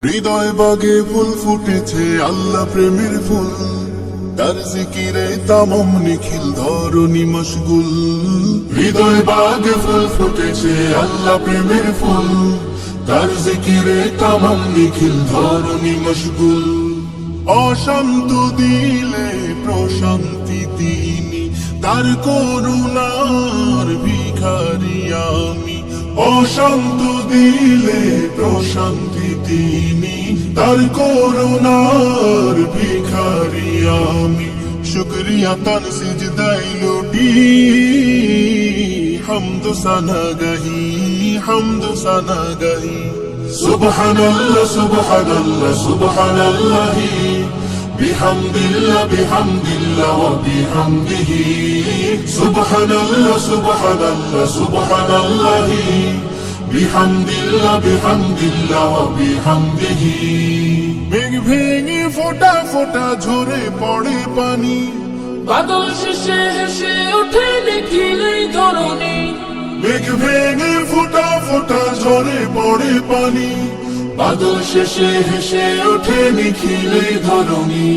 হৃদয় বাগে ফুল ফুটেছে আল্লাহ প্রেমের ফুল, তার জিকিরে তামাম নিখিল ধরণী মশগুল। হৃদয় বাগে ফুল ফুটেছে আল্লাহ প্রেমের ফুল, তার জিকিরে তামাম নিখিল ধরণী মশগুল। অশান্ত দিলে প্রশান্তি তিনি, তার করুণার ভিখারি আমি। অশান্ত দিলে প্রশান্তি তিনি, তার করুণার ভিখারি আমি। শুকরিয়া তার সিজদায় লুটি, হামদ সানা গাহি, হামদ সানা গাহি। সুবহানাল্লাহ সুবহানাল্লাহ সুবহানাল্লাহি, বিহামদিল্লাহ বিহামদিল্লাহ ওয়া বিহামদিহি। সুবহানাল্লাহ সুবহানাল্লাহ সুবহানাল্লাহি, বিহামদিল্লাহ বিহামদিল্লাহ ওয়া বিহামদিহি। মেঘ ভেঙে ফোঁটা ফোঁটা ঝরে পড়ে পানি, বাদল শেষে হেসে ওঠে নিখিল এই ধরণী। মেঘ ভেঙে ফোঁটা ফোঁটা ঝরে পড়ে পানি, বাদল শেষে হেসে ওঠে নিখিল এই ধরণী।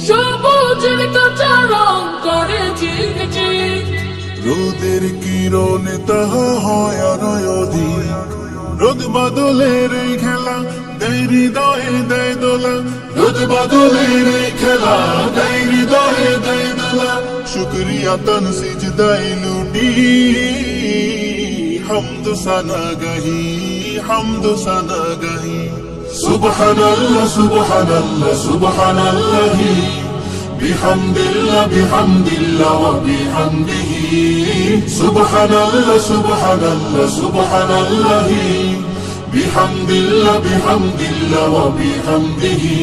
সবুজের কাঁচা রং করে ঝিকঝিক, রোদের কিরণে তাহা হয় আরো অধিক। রোদ বাদলের এই খেলা দেয় হৃদয়ে দেয় দোলা, রোদ বাদলের এই খেলা দেয় হৃদয়ে দেয় দোলা। শুকরিয়া তান সিজদায় লুটি, হামদ সানা গাহি, হামদ সানা গাহি। সুবহানাল্লাহ সুবহানাল্লাহ সুবহানাল্লাহি, বিহামদিল্লাহ বিহামদিল্লাহ ওয়া বিহামদিহি। সুবহানাল্লাহ সুবহানাল্লাহ সুবহানাল্লাহি, বিহামদিল্লাহ বিহামদিল্লাহ ওয়া বিহামদিহি।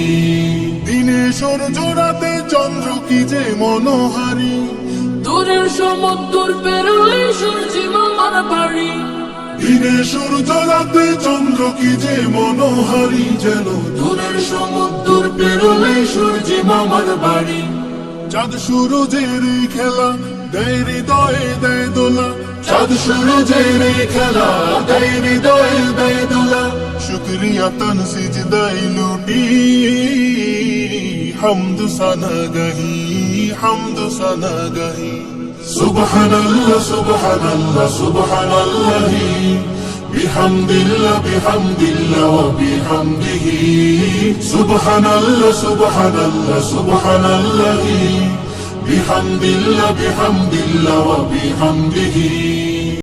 দিনে সূর্য রাতে চন্দ্র কি যে মনোহারী, দূরের সমুদ্র পেরোলে সূর্যি মামার বাড়ি। দিনে সূর্য রাতে চন্দ্র কি যে মনোহারী, যেন দূরের সমুদ্র পেরোলে সূর্যি মামার বাড়ি। চাঁদ সূরজের এই খেলা দেয় হৃদয়ে দেয় দোলা, চাঁদ সূরজের এই খেলা দেয় হৃদয়ে দেয় দোলা। শুকরিয়া তান সিজদায় লুটি, হামদ সানা গাহি, হামদ সানা গাহি। সুবহানাল্লাহ সুবহানাল্লাহ সুবহানাল্লাহি, বিহামদিল্লাহ বিহামদিল্লাহ ওয়া বিহামদিহি। সুবহানাল্লাহ সুবহানাল্লাহ সুবহানাল্লাহি, বিহামদিল্লাহ বিহামদিল্লাহ ওয়া বিহামদিহি।